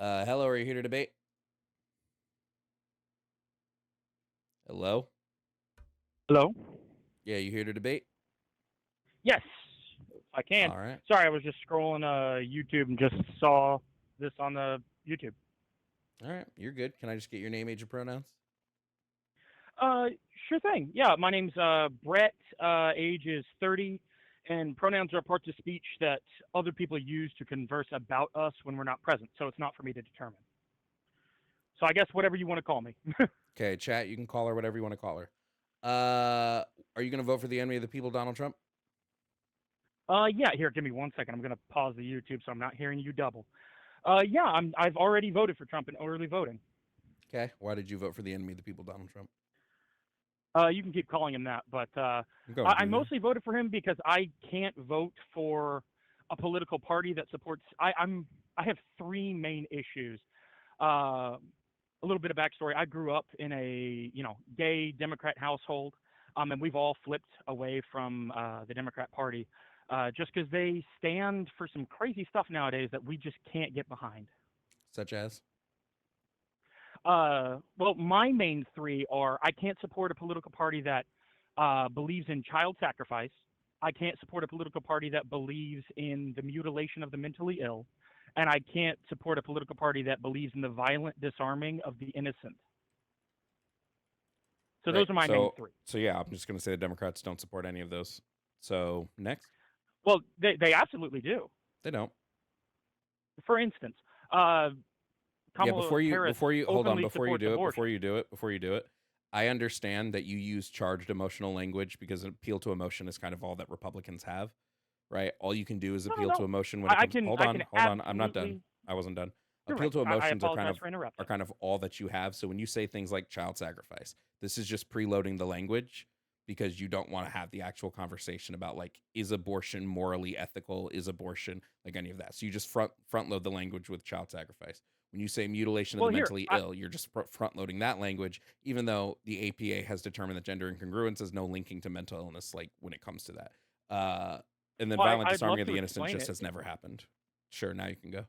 Hello, are you here to debate? Hello? Hello? Yeah, you here to debate? Yes, I can. All right. Sorry, I was just scrolling YouTube and just saw this on the YouTube. All right. You're good. Can I just get your name, age, and pronouns? Uh, sure thing. Yeah, my name's Brett. Age is 30, and pronouns are parts of speech that other people use to converse about us when we're not present. So it's not for me to determine. So I guess whatever you want to call me. Okay, chat, you can call her whatever you want to call her. Are you going to vote for the enemy of the people, Donald Trump? Yeah. Here, give me 1 second. I'm gonna pause the YouTube so I'm not hearing you double. Yeah, I've already voted for Trump in early voting. Okay. Why did you vote for the enemy of the people, Donald Trump? You can keep calling him that, but Go, I dude. mostly voted for him because I can't vote for a political party that supports. I have three main issues. Uh, a little bit of backstory: I grew up in a gay Democrat household, and we've all flipped away from the Democrat Party just because they stand for some crazy stuff nowadays that we just can't get behind. Such as? Well, my main three are: I can't support a political party that believes in child sacrifice. I can't support a political party that believes in the mutilation of the mentally ill. And I can't support a political party that believes in the violent disarming of the innocent. So Right. those are my main So, three. so yeah, I'm just going to say the Democrats don't support any of those. So, next. Well, they absolutely do. They don't. For instance, uh, Yeah, Kamala Harris hold on, openly supports before abortion. you do it, I understand that you use charged emotional language because an appeal to emotion is kind of all that Republicans have, right? All you can do is No, no, appeal to no. emotion when it I comes. can I can Hold on, I'm not done. absolutely. I wasn't done. You're Appeal right. to I emotions apologize for are interrupting. kind of all that you have. So when you say things like child sacrifice, this is just preloading the language because you don't want to have the actual conversation about like is abortion morally ethical, is abortion like any of that. So you just front load the language with child sacrifice. When you say mutilation of the Well, here, mentally ill, you're just front loading that language, even though the APA has determined that gender incongruence has no linking to mental illness, like when it comes to that. Uh, and then well, violent I'd disarming love of to the innocent explain just it. has never happened. Sure, now you can go.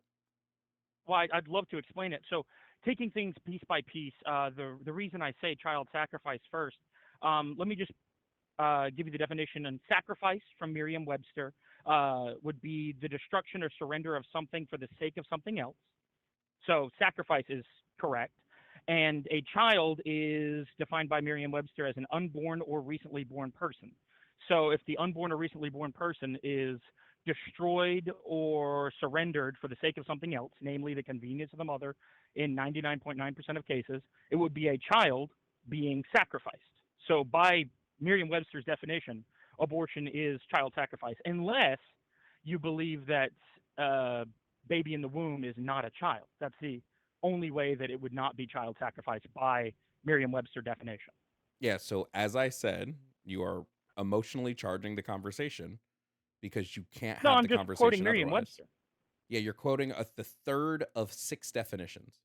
Well, I'd love to explain it. So, taking things piece by piece, the reason I say child sacrifice first, let me just give you the definition. And sacrifice from Merriam-Webster would be the destruction or surrender of something for the sake of something else. So, sacrifice is correct. And a child is defined by Merriam-Webster as an unborn or recently born person. So, if the unborn or recently born person is destroyed or surrendered for the sake of something else, namely the convenience of the mother, in 99.9% of cases, it would be a child being sacrificed. So, by Merriam Webster's definition, abortion is child sacrifice, unless you believe that baby in the womb is not a child. That's the only way that it would not be child sacrifice by Merriam Webster definition. Yeah, so as I said, you are emotionally charging the conversation because you can't No, have I'm the just quoting conversation Merriam otherwise. Webster. Yeah, you're quoting the third of six definitions.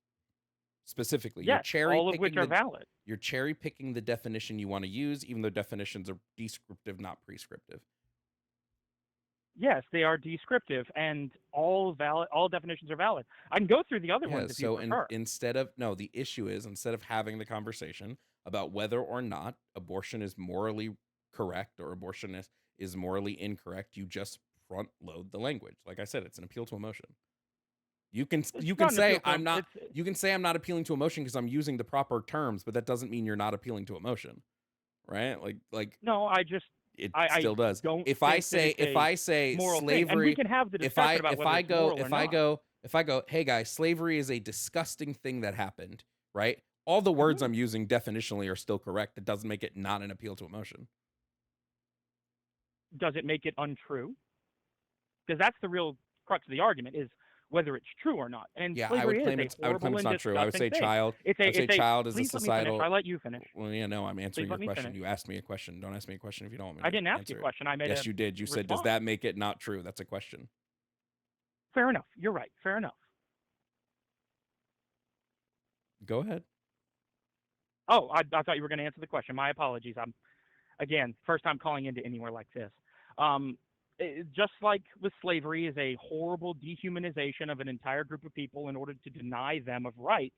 Specifically, Yes, all of which are valid. you're cherry picking the definition you want to use, even though definitions are descriptive, not prescriptive. Yes, they are descriptive, and all valid. All definitions are valid. I can go through the other Yeah, ones if you so prefer. instead of no, the issue is instead of having the conversation about whether or not abortion is morally correct or is morally incorrect, you just front load the language. Like I said, it's an appeal to emotion. It's not an appeal to them. It's You can say I'm not appealing to emotion because I'm using the proper terms, but that doesn't mean you're not appealing to emotion, right? Like no. it I still does. don't think that it's If a I say moral thing, and we slavery, can have the discussion about whether it's moral or not. if I go, hey guys, slavery is a disgusting thing that happened, right? All the words Mhm. I'm using definitionally are still correct. It doesn't make it not an appeal to emotion. Does it make it untrue? Because that's the real crux of the argument: is whether it's true or not. And Yeah, slavery is a I would claim horrible it's and not true. disgusting thing. I would say It's a. child is a Please let me finish. societal. I let you finish. Well, yeah, no, I'm Please answering your let me question. finish. You asked me a question. Don't ask me a question if you don't want me I to didn't ask you answer a it. question. I made Yes, a you did. You said, does response. that make it not true? That's a question. Fair enough. You're right. Fair enough. Go ahead. Oh, I thought you were going to answer the question. My apologies. I'm again first time calling into anywhere like this. Um, just like with slavery is a horrible dehumanization of an entire group of people in order to deny them of rights,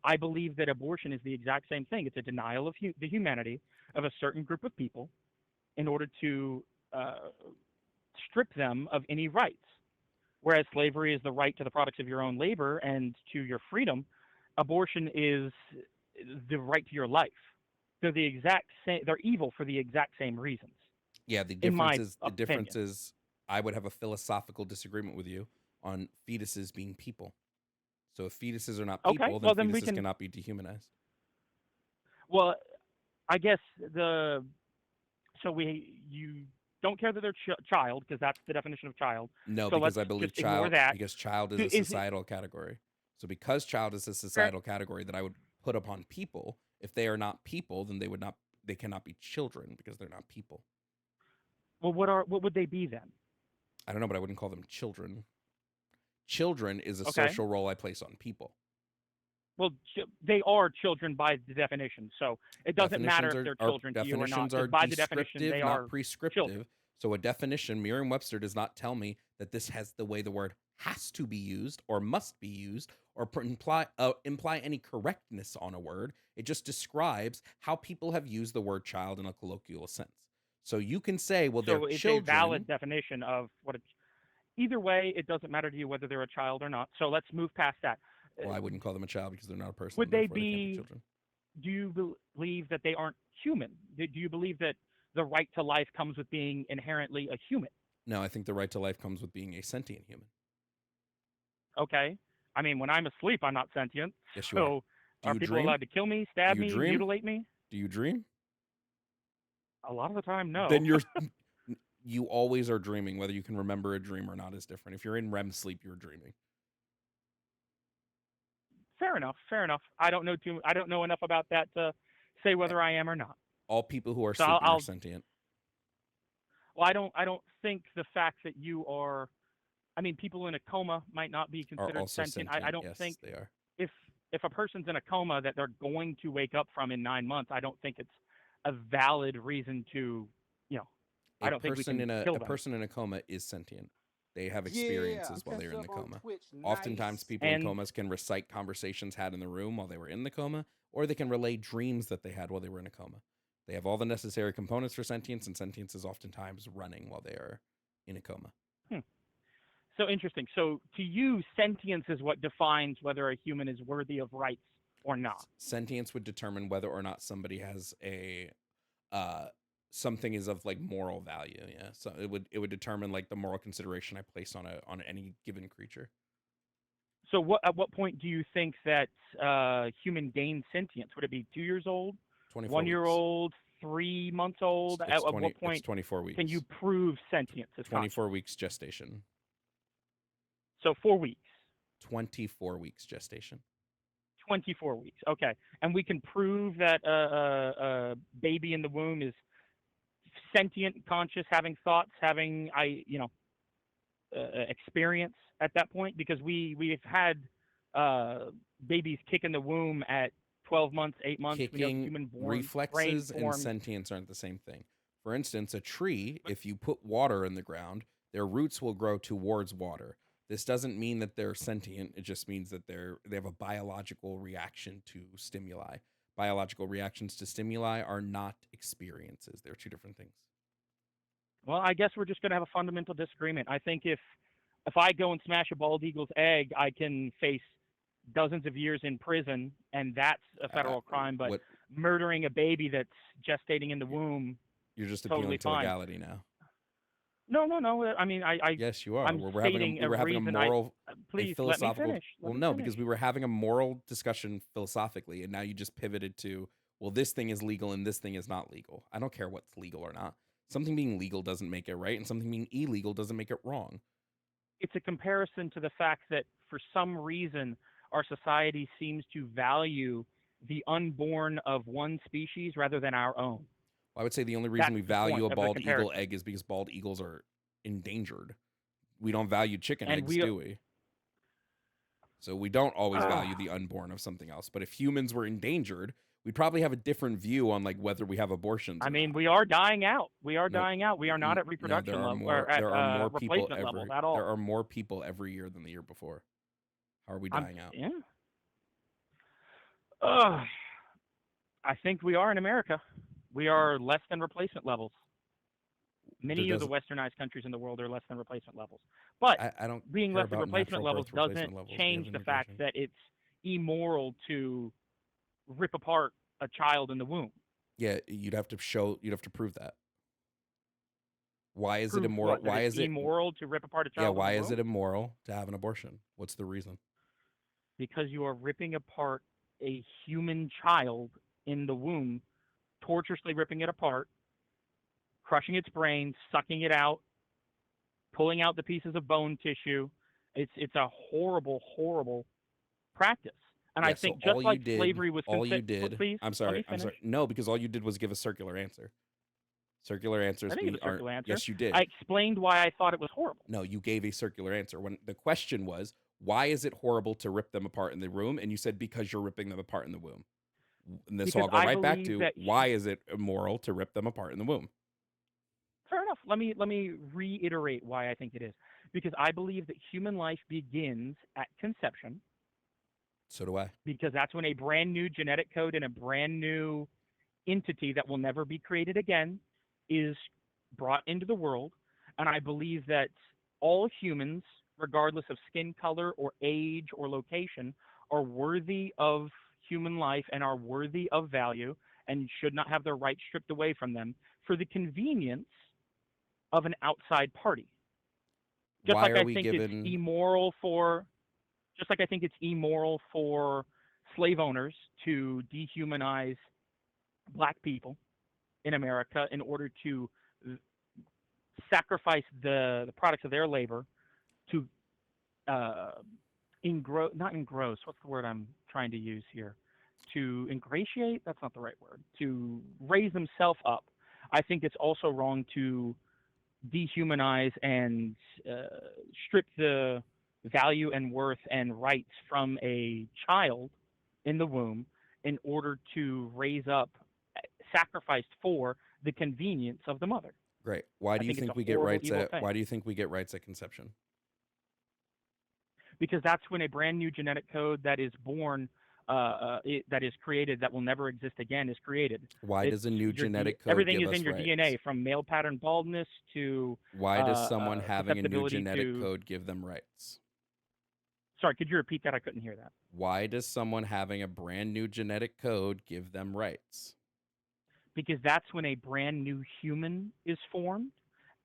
I believe that abortion is the exact same thing. It's a denial of the humanity of a certain group of people in order to uh, strip them of any rights. Whereas slavery is the right to the products of your own labor and to your freedom, abortion is the right to your life. They're the exact same. They're evil for the exact same reasons, Yeah, in my the difference opinion. is I would have a philosophical disagreement with you on fetuses being people. So if fetuses are not Okay, people, then well then we fetuses can. cannot be dehumanized. Well, I guess the so we you don't care that they're child because that's the definition of child. No, So let's because I believe just ignore that. child is Do, a is it societal category. So because child is a fair? societal category that I would put upon people, if they are not people, then they cannot be children because they're not people. Well, what would they be then? I don't know, but I wouldn't call them children. Children is a Okay. social role I place on people. Well, they are children by the definition, so it doesn't matter if they're children to you or not, Definitions are because by the definition they descriptive, not are children. prescriptive. So a definition, Merriam-Webster does not tell me that this has the way the word has to be used or must be used or imply any correctness on a word. It just describes how people have used the word child in a colloquial sense. So you can say, well, they're So it's a valid children. definition of what it's. Either way, it doesn't matter to you whether they're a child or not. So let's move past that. Well, Uh, I wouldn't call them a child because they're not a person, would they therefore they can't be be? children. Do you believe that they aren't human? Do you believe that the right to life comes with being inherently a human? No, I think the right to life comes with being a sentient human. Okay. I mean, when I'm asleep, I'm not sentient. Yes, you are. So Do are you people dream? allowed to kill me, Do stab you me, dream? mutilate me? Do you dream? A lot of the time, no. Then you always are dreaming. Whether you can remember a dream or not is different. If you're in REM sleep, you're dreaming. Fair enough. Fair enough. I don't know enough about that to say whether I am or not. All people who are So sleeping are I'll sentient. well, I don't think the fact that you are. I mean, people in a coma might not be Are considered also sentient. I sentient. don't Yes, think they are. if if a person's in a coma that they're going to wake up from in 9 months, I don't think it's a valid reason to, you know, I don't think we can kill A them. person in a coma is sentient. They have Yeah, I'm experiences while they're catching in the up on coma. Twitch. Oftentimes, Nice. people in And comas can recite conversations had in the room while they were in the coma, or they can relay dreams that they had while they were in a coma. They have all the necessary components for sentience, and sentience is oftentimes running while they are in a coma. hmm, so interesting. So to you, sentience is what defines whether a human is worthy of rights or not. Sentience would determine whether or not somebody has a uh something is of like moral value. Yeah, so it would determine like the moral consideration I place on any given creature. So at what point do you think that human gains sentience? Would it be 2 years old, 24 1 year weeks. old, 3 months old? At what It's point 24 can you weeks. prove sentience is conscious? 24 weeks gestation. So 4 weeks, 24 weeks gestation. 24 weeks. Okay, and we can prove that a baby in the womb is sentient, conscious, having thoughts, having experience at that point because we've had babies kick in the womb at 12 months, 8 months. We know the Kicking, human born brain reflexes and forms. sentience aren't the same thing. For instance, a tree, if you put water in the ground, their roots will grow towards water. This doesn't mean that they're sentient. It just means that they have a biological reaction to stimuli. Biological reactions to stimuli are not experiences. They're two different things. Well, I guess we're just going to have a fundamental disagreement. I think if I go and smash a bald eagle's egg, I can face dozens of years in prison, and that's a Uh, federal crime. But what murdering a baby that's gestating in the womb, You're just totally appealing to fine. legality now. No, no, no. I mean, Yes, you are. I'm stating We a were having reason. a Please let me philosophical. finish. Let Well, me no, finish. because we were having a moral discussion philosophically, and now you just pivoted to, well, this thing is legal and this thing is not legal. I don't care what's legal or not. Something being legal doesn't make it right, and something being illegal doesn't make it wrong. It's a comparison to the fact that for some reason our society seems to value the unborn of one species rather than our own. I would say the only reason That's we the value point a of the bald eagle comparison. egg is because bald eagles are endangered. We don't value chicken And eggs, we, do we? So we don't always uh, value the unborn of something else. But if humans were endangered, we'd probably have a different view on like whether we have abortions I or mean, not. we are dying out. We are No, dying out. We are not at no, reproduction level or at there are more people replacement levels every at there all. are more people every year than the year before. How are we I'm dying out? yeah. Ugh. I think we are in America. We are less than replacement levels. There Many of the doesn't westernized countries in the world are less than replacement levels. But I don't being care less than about replacement natural levels birth doesn't replacement levels. Do you have change the any fact question? that it's immoral to rip apart a child in the womb. Yeah, you'd have to prove that. Why is it Prove immoral? what? That it's immoral to rip apart a Yeah, child in the why is womb? it immoral to have an abortion? What's the reason? Because you are ripping apart a human child in the womb, tortuously ripping it apart, crushing its brain, sucking it out, pulling out the pieces of bone tissue. It's a horrible, horrible practice. And I Yeah, so think just like slavery was all you did, please let me I'm finish. sorry. No, because all you did was give a circular answer. Circular I answers didn't give a aren't, circular answer. yes, you I did. explained why I thought it was horrible. No, you gave a circular answer. When the question was, why is it horrible to rip them apart in the room? And you said, because you're ripping them apart in the womb. And this Because I'll go I right back believe to, that why is it immoral to rip them apart in the womb? fair enough. Let me reiterate why I think it is. Because I believe that human life begins at conception, So do I. because that's when a brand new genetic code and a brand new entity that will never be created again is brought into the world. And I believe that all humans, regardless of skin color or age or location, are worthy of human life and are worthy of value and should not have their rights stripped away from them for the convenience of an outside party. Just Why like are I we think it's given, immoral for just like I think it's immoral for slave owners to dehumanize black people in America in order to sacrifice the products of their labor to uh, not engross, what's the word I'm trying to use here? To ingratiate, that's not the right word. To raise themselves up. I think it's also wrong to dehumanize and uh, strip the value and worth and rights from a child in the womb in order to raise up, sacrificed for the convenience of the mother. great. Why I do you think it's think a we get horrible, rights evil at, thing why do you think we get rights at conception? because that's when a brand new genetic code that is born, that is created, that will never exist again, is created. Why It's does a new genetic code everything give is in us your rights? DNA, from male pattern baldness to Why does someone having a new susceptibility genetic to. code give them rights? Sorry, could you repeat that? I couldn't hear that. Why does someone having a brand new genetic code give them rights? Because that's when a brand new human is formed,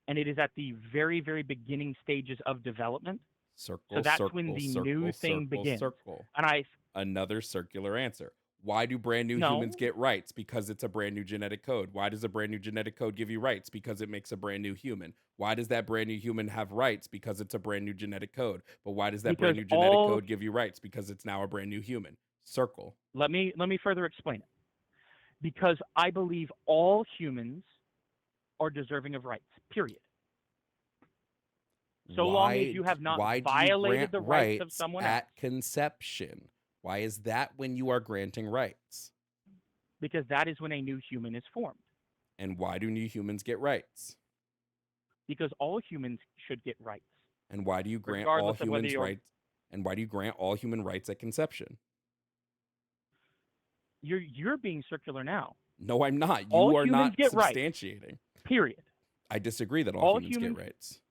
and it is at the very, very beginning stages of development. So Circle, that's when circle, the new circle, thing circle, begins. circle. And I Another circular answer. Why do brand new humans no, get rights? Because it's a brand new genetic code. Why does a brand new genetic code give you rights? Because it makes a brand new human. Why does that brand new human have rights? Because it's a brand new genetic code. But why does that brand because new genetic all code give you rights? Because it's now a brand new human. Circle. let me further explain it. Because I believe all humans are deserving of rights. Period. So long as you have not Why do you grant violated the rights of rights someone else. at conception? Why is that when you are granting rights? Because that is when a new human is formed. And why do new humans get rights? Because all humans should get rights, And why do you grant all regardless of whether humans you're rights? And why do you grant all human rights at conception? you're being circular now. No, I'm not. All You are humans not get rights. substantiating. Period. I disagree that all All humans get humans. rights.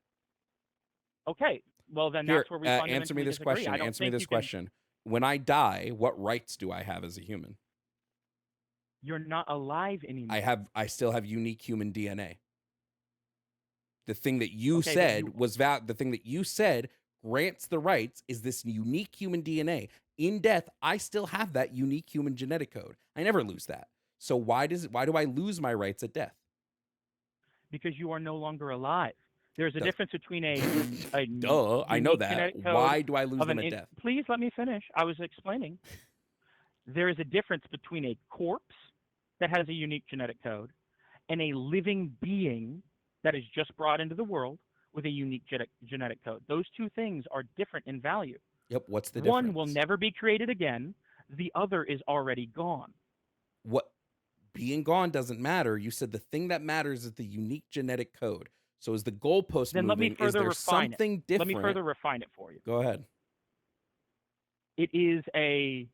Okay. Well, then Here, that's where we answer me fundamentally this disagree. question. I don't Answer me think this you can. question. When I die, what rights do I have as a human? You're not alive anymore. I still have unique human DNA. The thing that you Okay, but said was the thing that you said grants the rights is this unique human DNA. In death, I still have that unique human genetic code. I never lose that. So why do I lose my rights at death? because you are no longer alive. There's a Duh. difference between a Duh, I know unique that. genetic code Why do I lose of them an. at death? Please let me finish. I was explaining. There is a difference between a corpse that has a unique genetic code and a living being that is just brought into the world with a unique genetic code. Those two things are different in value. Yep, what's the One will difference? never be created again. The other is already gone. What being gone doesn't matter. You said the thing that matters is the unique genetic code. So is the goalpost Then let me moving? Is further there refine it. something Let me different? further refine it for you. Go ahead. It is a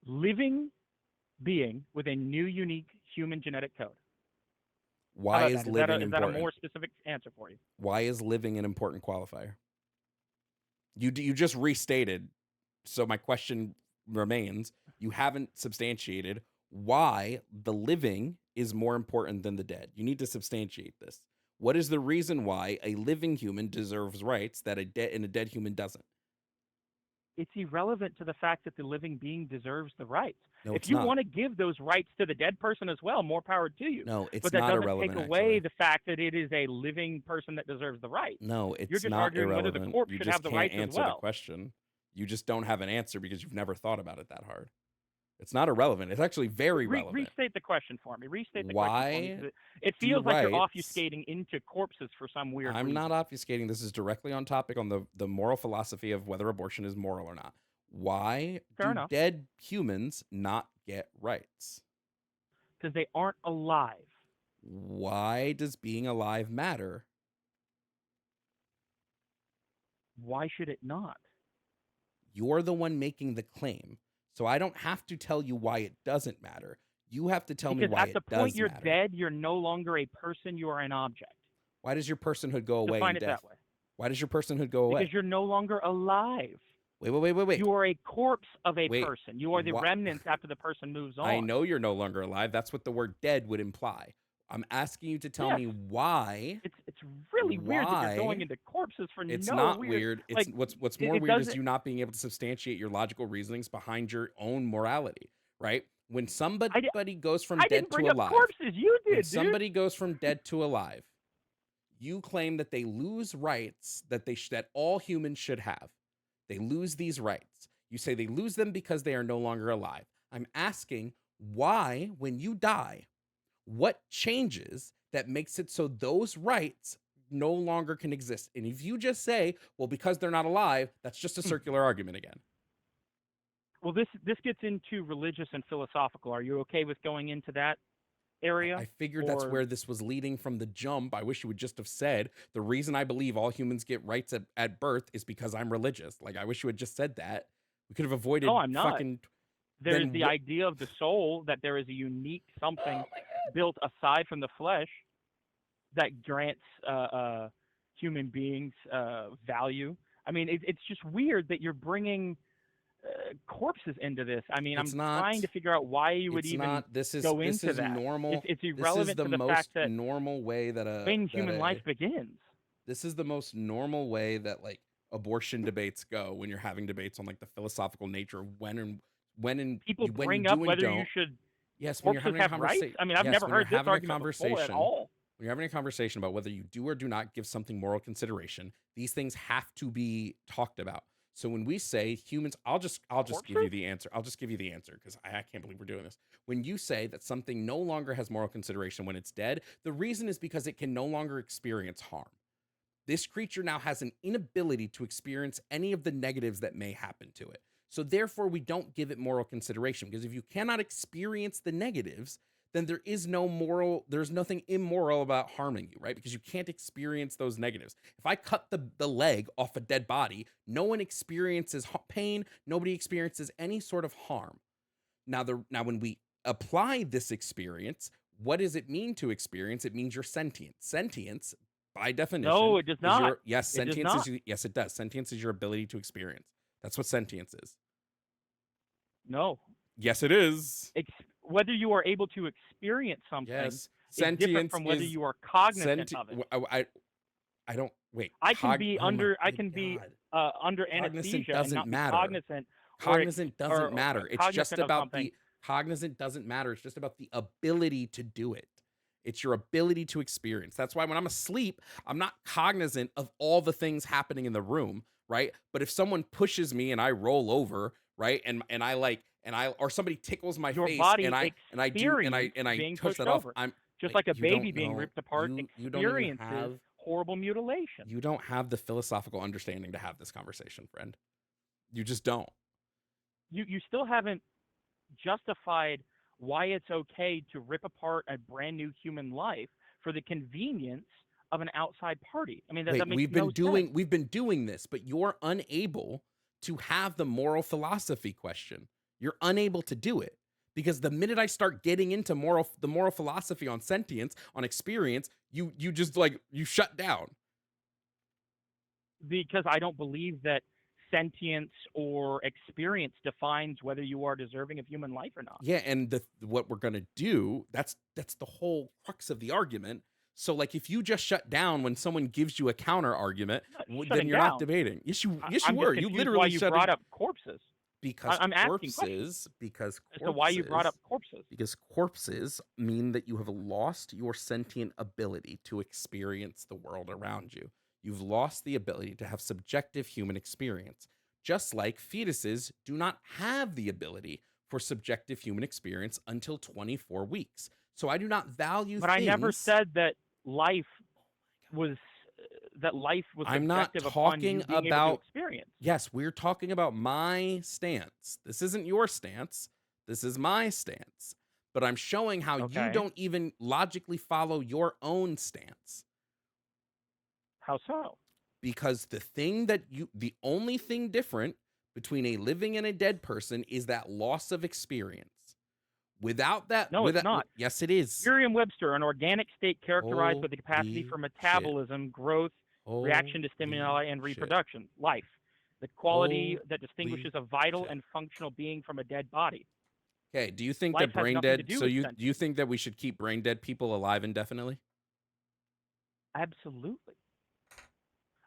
living being with a new unique human genetic code. How Why about is that? living Is that a important? more specific answer for you? Why is living an important qualifier? You just restated, so my question remains. You haven't substantiated why the living is more important than the dead. You need to substantiate this. What is the reason why a living human deserves rights that a dead human doesn't? It's irrelevant to the fact that the living being deserves the rights. No, If it's you not. want to give those rights to the dead person as well, more power to you. No, But it's that not doesn't take irrelevant, away actually. the fact that it is a living person that deserves the rights. No, You're it's just not arguing whether the irrelevant. corpse You should just have the can't rights as answer the well. question. You just don't have an answer because you've never thought about it that hard. It's not irrelevant. It's actually very relevant. Restate the question for me. Restate the question for me. Why 'Cause it do feels like you're rights? obfuscating into corpses for some weird I'm not reason. obfuscating. This is directly on topic on the moral philosophy of whether abortion is moral or not. Why Fair do enough. dead humans not get rights? Because they aren't alive. Why does being alive matter? Why should it not? You're the one making the claim. So I don't have to tell you why it doesn't matter. You have to tell me Because why at the it point does you're matter. dead, you're no longer a person, you are an object. Why does your personhood go away Define in it death? that way. Why does your personhood go away? Because you're no longer alive. Wait. You are a corpse of a Wait. person. You are the remnants after the person moves on. I know you're no longer alive. That's what the word dead would imply. I'm asking you to tell Yes. me why. It's really weird that you're going into corpses for It's no not weird. weird. It's Like what's more it weird is doesn't. you not being able to substantiate your logical reasonings behind your own morality, right? When somebody goes from I dead didn't to bring up alive, corpses. You when did, dude. somebody goes from dead to alive, you claim that they lose rights that that all humans should have. They lose these rights. You say they lose them because they are no longer alive. I'm asking why, when you die, what changes that makes it so those rights no longer can exist? And if you just say, well, because they're not alive, that's just a circular argument again. Well, this gets into religious and philosophical. Are you okay with going into that area? I figured that's where this was leading from the jump. I wish you would just have said the reason I believe all humans get rights at birth is because I'm religious. Like, I wish you had just said that. We could have avoided No, I'm not. fucking. There's the idea of the soul, that there is a unique something built aside from the flesh that grants human beings value. I mean, it's just weird that you're bringing corpses into this. I mean, It's I'm not, trying to figure out why you would it's even not. This is go into that. normal. It's This is irrelevant the to the most fact that normal way that when human life begins. this is the most normal way that like abortion debates go when you're having debates on like the philosophical nature of when People you bring do up and whether don't. you should Yes, when you're corpses having a have rights. conversation. I mean, I've Yes, never when you're heard this having a argument before at conversation. all. When you're having a conversation about whether you do or do not give something moral consideration, these things have to be talked about. So when we say humans, I'll just give you the answer. I'll just give you the answer because I can't believe we're doing this. When you say that something no longer has moral consideration when it's dead, the reason is because it can no longer experience harm. This creature now has an inability to experience any of the negatives that may happen to it. So therefore, we don't give it moral consideration, because if you cannot experience the negatives, then there's nothing immoral about harming you, right? Because you can't experience those negatives. If I cut the leg off a dead body, no one experiences pain, nobody experiences any sort of harm. Now when we apply this experience, what does it mean to experience? It means you're sentient. Sentience, by definition, No, it does not. Yes, it does. Sentience is your ability to experience. That's what sentience is. No. Yes, it is. Whether you are able to experience something Yes, is different from whether you are cognizant of it. I don't wait. I can be under Cognizant anesthesia and doesn't not be matter. cognizant. Cognizant doesn't matter. It's just about the cognizant doesn't matter. It's just about the ability to do it. It's your ability to experience. That's why when I'm asleep, I'm not cognizant of all the things happening in the room, right? But if someone pushes me and I roll over, right, and or somebody tickles my your face body and I being touch pushed that off, over. I'm just like, like a you baby don't being know. ripped apart You don't even experiences have horrible mutilation. you don't have the philosophical understanding to have this conversation, friend. You just don't. You still haven't justified why it's okay to rip apart a brand new human life for the convenience of an outside party. I mean, that Wait, makes no sense. we've been doing this, but you're unable to have the moral philosophy question. You're unable to do it because the minute I start getting into the moral philosophy on sentience, on experience, you just like you shut down. Because I don't believe that sentience or experience defines whether you are deserving of human life or not. Yeah, and what we're gonna do, that's the whole crux of the argument. So like if you just shut down when someone gives you a counter argument, I'm not then shutting you're not down. debating. Yes you I'm just were. You confused why literally you shut it brought up corpses. because I'm asking questions as to why you brought up corpses. because corpses mean that you have lost your sentient ability to experience the world around you. You've lost the ability to have subjective human experience. Just like fetuses do not have the ability for subjective human experience until 24 weeks. So I do not value But I never things. said that life was life was I'm not subjective upon talking you being able to about, experience. yes, we're talking about my stance. This isn't your stance. This is my stance. But I'm showing how you Okay. don't even logically follow your own stance. How so? Because the only thing different between a living and a dead person is that loss of experience. Without that, No, it's not. yes, it is. Merriam-Webster, an organic state characterized with the capacity Holy for shit. metabolism, growth, reaction to Holy stimuli, and shit. reproduction. Life, the quality that Holy distinguishes a vital shit. and functional being from a dead body. Okay, do you think Life that has brain nothing to dead do so with you sentience. think that we should keep brain dead people alive indefinitely? Absolutely.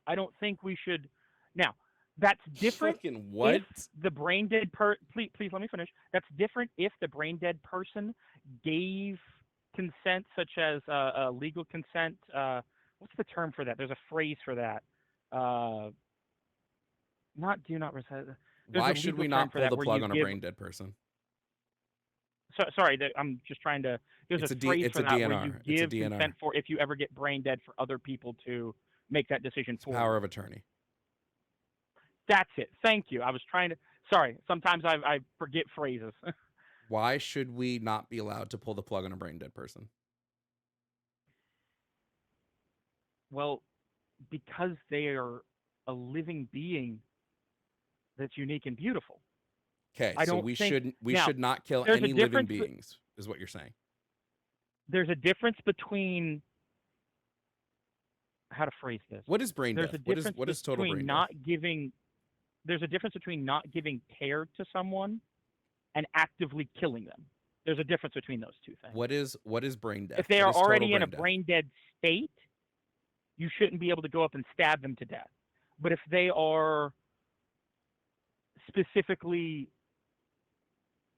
I don't think we should. Now, that's different Fucking if what? the brain dead please let me finish. That's different if the brain dead person gave consent, such as legal consent. What's the term for that? There's a phrase for that. Uh, not do not resent. There's Why a should legal we term not for pull that the where you plug on a give. brain dead person? Sorry, I'm just trying to. There's a phrase It's for a that where you DNR. It's a give DNR. consent for if you ever get brain dead for other people to make that decision It's for you. power of attorney. That's it. Thank you. I was trying to. Sorry. Sometimes I forget phrases. Why should we not be allowed to pull the plug on a brain dead person? Well, because they are a living being that's unique and beautiful. Okay, I so don't think we now should not kill there's a any living difference. beings, is what you're saying. There's a difference between how to phrase this. What is brain There's death? a difference What is total between brain death? not giving. There's a difference between not giving care to someone and actively killing them. There's a difference between those two things. What is brain If death? they What are is total already in a brain death? brain dead state, you shouldn't be able to go up and stab them to death. But if they are specifically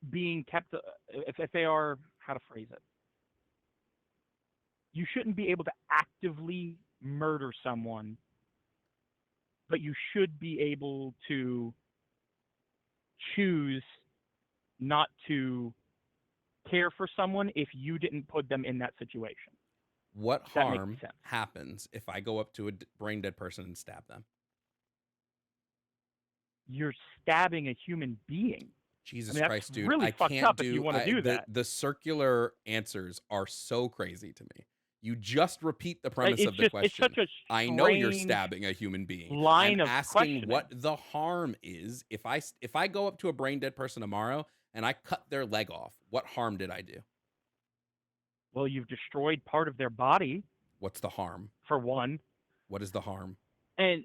being kept, if they are, how to phrase it, you shouldn't be able to actively murder someone, but you should be able to choose not to care for someone if you didn't put them in that situation. What If that makes harm sense. happens if I go up to a brain dead person and stab them? You're stabbing a human being. Jesus I mean, Christ, that's dude. really I fucked can't up if do you want to do that. the circular answers are so crazy to me. You just repeat the premise It's of the just question. it's such a I know you're strange stabbing a human being. I'm line of asking questioning. what the harm is if I go up to a brain dead person tomorrow and I cut their leg off. What harm did I do? Well, you've destroyed part of their body, What's the harm? for one, What is the harm? and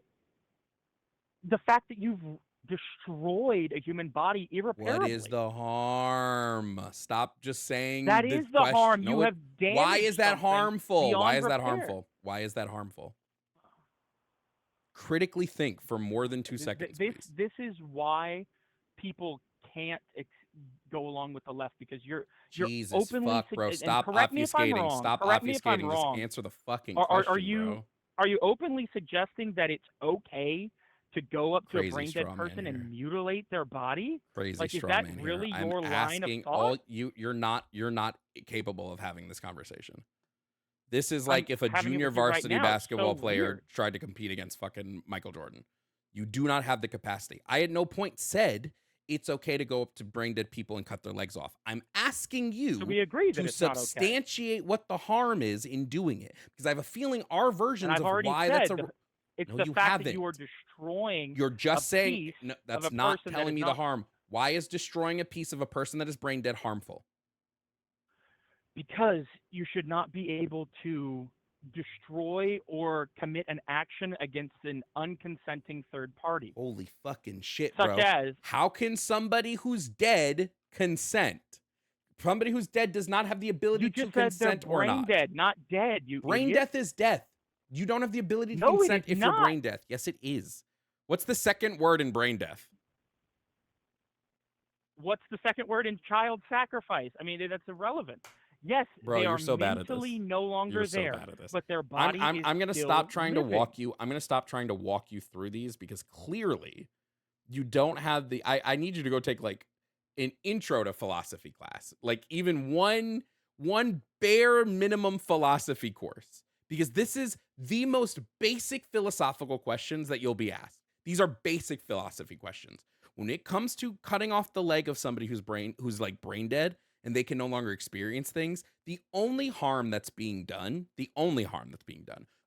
the fact that you've destroyed a human body irreparably. What is the harm? Stop just saying That the is the question. harm. No, You have damaged why is that something harmful? Why beyond is that repair. harmful? Why is that harmful? Critically think for more than 2 seconds, please. This is why people can't go along with the left, because you're Jesus openly fuck, bro. and Stop correct me if I'm obfuscating. wrong. Stop Correct me if I'm obfuscating. Just wrong. answer the fucking Are question, you bro. are you openly suggesting that it's okay to go up to a Crazy brain dead straw man person here. and mutilate their body? Crazy Like, is straw that man really here. I'm your line of asking thought? all you're not capable of having this conversation. This is I'm like if a having it junior with you right varsity now. It's basketball so player weird. tried to compete against fucking Michael Jordan. You do not have the capacity. I at no point said it's okay to go up to brain dead people and cut their legs off. I'm asking So you we agree that to it's not okay. substantiate what the harm is in doing it, because I have a feeling our And versions I've of already why that's said a it's no, the you fact that you are haven't. destroying You're a just saying piece no, of a that's not person that telling is me the not, harm. Why is destroying a piece of a person that is brain dead harmful? because you should not be able to destroy or commit an action against an unconsenting third party, Holy fucking shit, such bro. as How can somebody who's dead consent? Somebody who's dead does not have the you ability to just said they're consent or brain not. dead, not dead, you Brain idiot. death is death. You don't have the ability to No, it is consent if you're not. brain death. Yes, it is. What's the second word in brain death? What's the second word in child sacrifice? I mean, that's irrelevant. Yes, Bro, they you're are so bad at this. mentally no You're longer so there, bad at this. but their I'm body I'm is I'm gonna still stop trying to living. walk you. I'm gonna stop trying to walk you through these because clearly you don't have the I need you to go take like an intro to philosophy class. Like even one bare minimum philosophy course. Because this is the most basic philosophical questions that you'll be asked. These are basic philosophy questions. When it comes to cutting off the leg of somebody who's like brain dead and they can no longer experience things, the only harm that's being done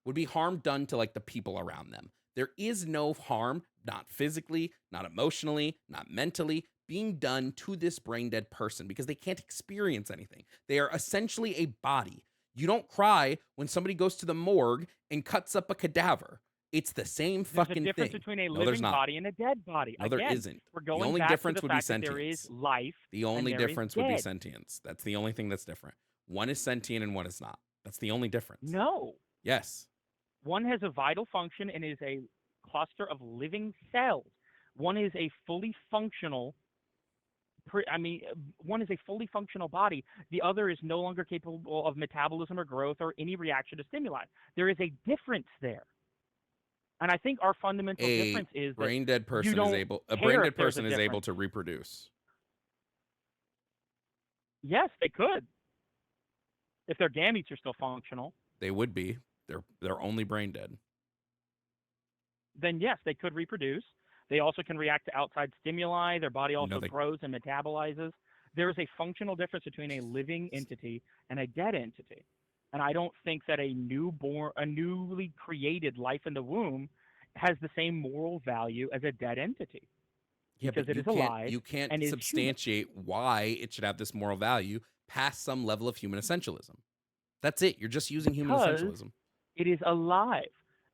would be harm done to like the people around them. There is no harm, not physically, not emotionally, not mentally, being done to this brain dead person because they can't experience anything. They are essentially a body. You don't cry when somebody goes to the morgue and cuts up a cadaver. It's the same There's a fucking difference thing. between a No, there's living not. body and a dead body. No, there Again, isn't. we're The going only back to the difference would be fact that there is sentience. life The and only there is difference would be dead. sentience. That's the only thing that's different. One is sentient and one is not. That's the only difference. No. Yes. One has a vital function and is a cluster of living cells. One is a fully functional one is a fully functional body. The other is no longer capable of metabolism or growth or any reaction to stimuli. There is a difference there. And I think our fundamental difference is that you don't A brain care if dead there's a person is able difference. to reproduce. Yes, they could if their gametes are still functional. They would be. They're only brain dead. Then yes, they could reproduce. They also can react to outside stimuli. Their body No, also they grows and metabolizes. There is a functional difference between a living entity and a dead entity. And I don't think that a newly created life in the womb has the same moral value as a dead entity Yeah, because but it is alive you can't and is human. substantiate why it should have this moral value past some level of human essentialism. That's it. You're just using human Because essentialism. it is alive.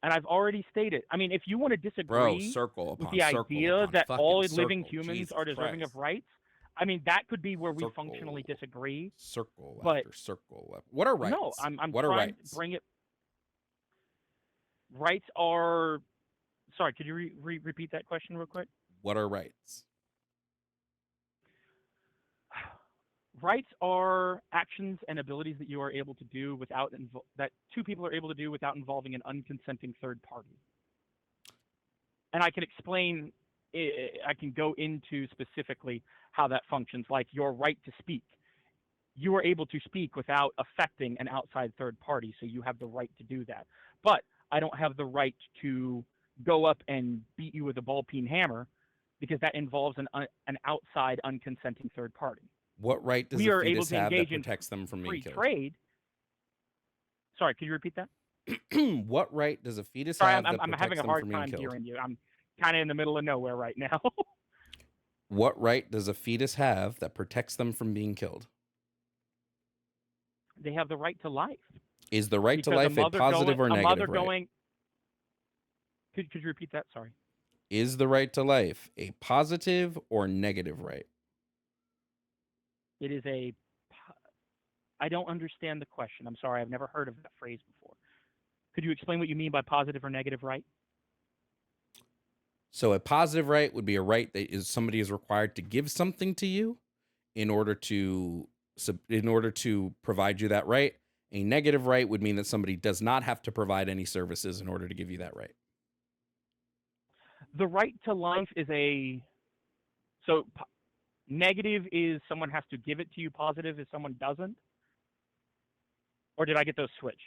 And I've already stated, I mean, if you want to Bro, disagree circle with upon the circle idea upon that fucking all living circle. humans Jesus are deserving of Christ. rights, I mean, that could be where we functionally Circle, disagree. circle But after circle. What are no, rights? I'm What are trying to rights? bring it. Rights are. Sorry, could you repeat that question real quick? What are rights? Rights are actions and abilities that you are able to do that two people are able to do without involving an unconsenting third party. And I can explain. I can go into specifically how that functions, like your right to speak. You are able to speak without affecting an outside third party, so you have the right to do that. But I don't have the right to go up and beat you with a ball peen hammer because that involves an outside unconsenting third party. What right does We a are able fetus to have that engage in protects them from being free killed? trade. Sorry, could you repeat that? What right does a fetus Sorry, have that I'm having protects a them hard from being time killed? hearing you. I'm kind of in the middle of nowhere right now. What right does a fetus have that protects them from being killed? They have the right to life. Is the right to Because life a positive or negative right? Could you repeat that? Sorry. Is the right to life a positive or negative right? It is a. I don't understand the question. I'm sorry. I've never heard of that phrase before. Could you explain what you mean by positive or negative right? So a positive right would be a right that is somebody is required to give something to you in order to provide you that right. A negative right would mean that somebody does not have to provide any services in order to give you that right. The right to life is negative is someone has to give it to you. Positive is someone doesn't. Or did I get those switched?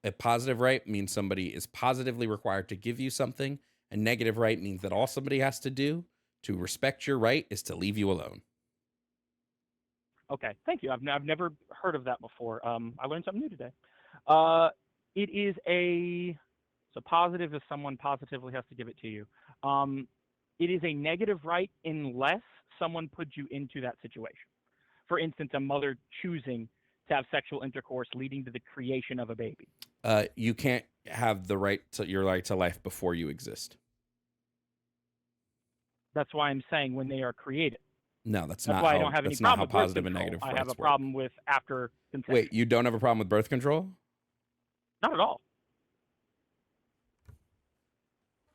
A positive right means somebody is positively required to give you something. A negative right means that all somebody has to do To respect your right is to leave you alone. Okay, thank you. I've never heard of that before. I learned something new today. Uh, it is a so positive if someone positively has to give it to you. Um, it is a negative right unless someone puts you into that situation. For instance, a mother choosing to have sexual intercourse leading to the creation of a baby. You can't have your right to life before you exist. That's why I'm saying when they are created. No, That's why I don't have any that's not problem how with birth positive and control. negative I have a rights work. problem with after conception. Wait, you don't have a problem with birth control? Not at all.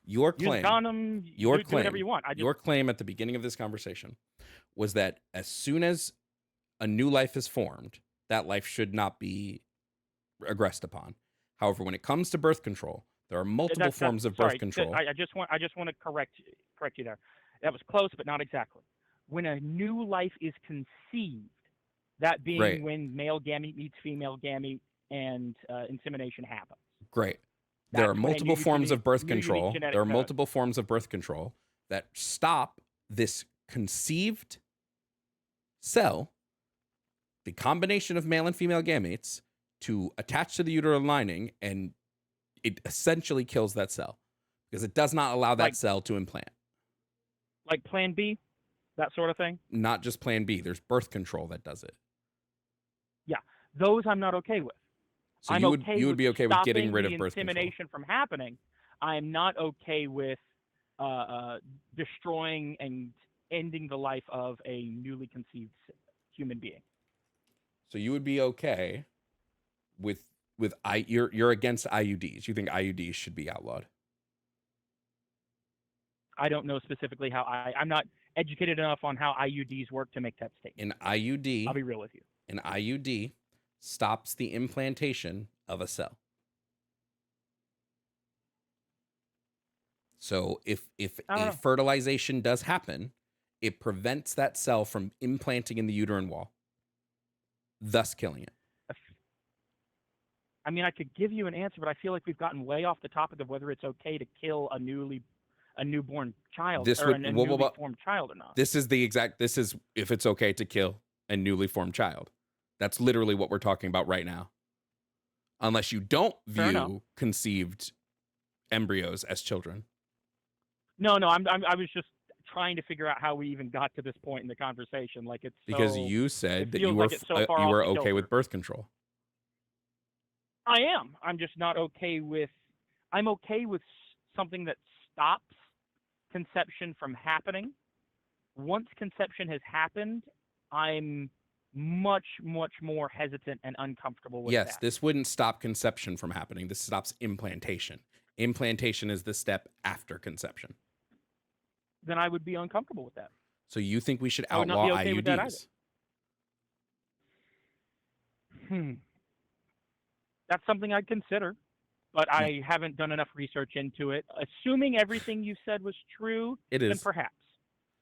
Your Use a claim, condom. your Do whatever claim, you want. your claim at the beginning of this conversation was that as soon as a new life is formed, that life should not be aggressed upon. However, when it comes to birth control, there are multiple forms of birth sorry. control. I just want to correct you there. That was close, but not exactly. When a new life is conceived, that being Great. when male gamete meets female gamete and insemination happens. Great. There are That's when a multiple new forms of birth unique control. genetic There are code. multiple forms of birth control that stop this conceived cell, the combination of male and female gametes, to attach to the uterine lining, and it essentially kills that cell because it does not allow that cell to implant. Like Plan B, that sort of thing? Not just Plan B. There's birth control that does it. Yeah, those I'm not okay with. So I'm you okay would be okay with getting rid of birth control. insemination from happening. I am not okay with destroying and ending the life of a newly conceived human being. So you would be okay with you're against IUDs. You think IUDs should be outlawed? I don't know specifically how I'm not educated enough on how IUDs work to make that statement. An IUD, I'll be real with you. An IUD stops the implantation of a cell. So if a fertilization does happen, it prevents that cell from implanting in the uterine wall, thus killing it. I mean, I could give you an answer, but I feel like we've gotten way off the topic of whether it's okay to kill a newborn child or a newly formed child or not. This is if it's okay to kill a newly formed child. That's literally what we're talking about right now. Unless you don't view conceived embryos as children. No, I was just trying to figure out how we even got to this point in the conversation. Like it's because you said that you were were okay with birth control. I am. I'm just not okay with. I'm okay with something that stops conception from happening. Once conception has happened, I'm much more hesitant and uncomfortable with that. Yes, this wouldn't stop conception from happening. This stops implantation. Implantation is the step after conception. Then I would be uncomfortable with that. So you think we should outlaw IUDs? With that That's something I'd consider, but I haven't done enough research into it. Assuming everything you said was true, then perhaps.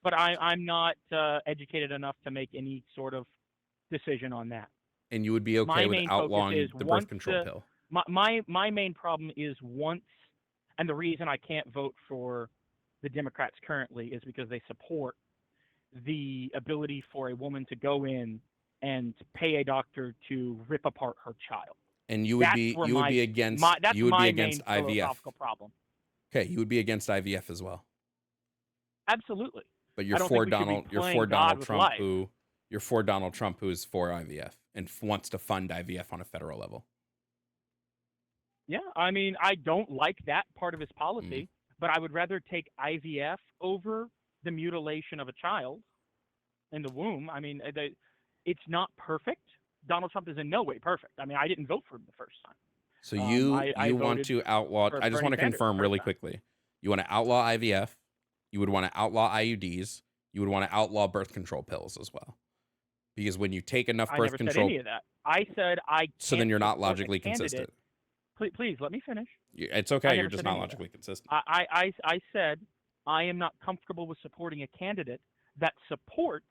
But I'm not educated enough to make any sort of decision on that. And you would be okay with outlawing the birth control pill? My main problem is and the reason I can't vote for the Democrats currently is because they support the ability for a woman to go in and pay a doctor to rip apart her child. And you would be against IVF. Problem. Okay, you would be against IVF as well. Absolutely. But you're for Donald Trump who is for IVF and wants to fund IVF on a federal level. Yeah, I mean, I don't like that part of his policy, but I would rather take IVF over the mutilation of a child in the womb. I mean, it's not perfect. Donald Trump is in no way perfect. I mean, I didn't vote for him the first time. So you want to outlaw? I just want to confirm really quickly. You want to outlaw IVF. You would want to outlaw IUDs. You would want to outlaw birth control pills as well. Because when you take enough birth control, said any of that. I said I. So then you're not logically consistent. Please let me finish. It's okay. You're just not logically consistent. I said I am not comfortable with supporting a candidate that supports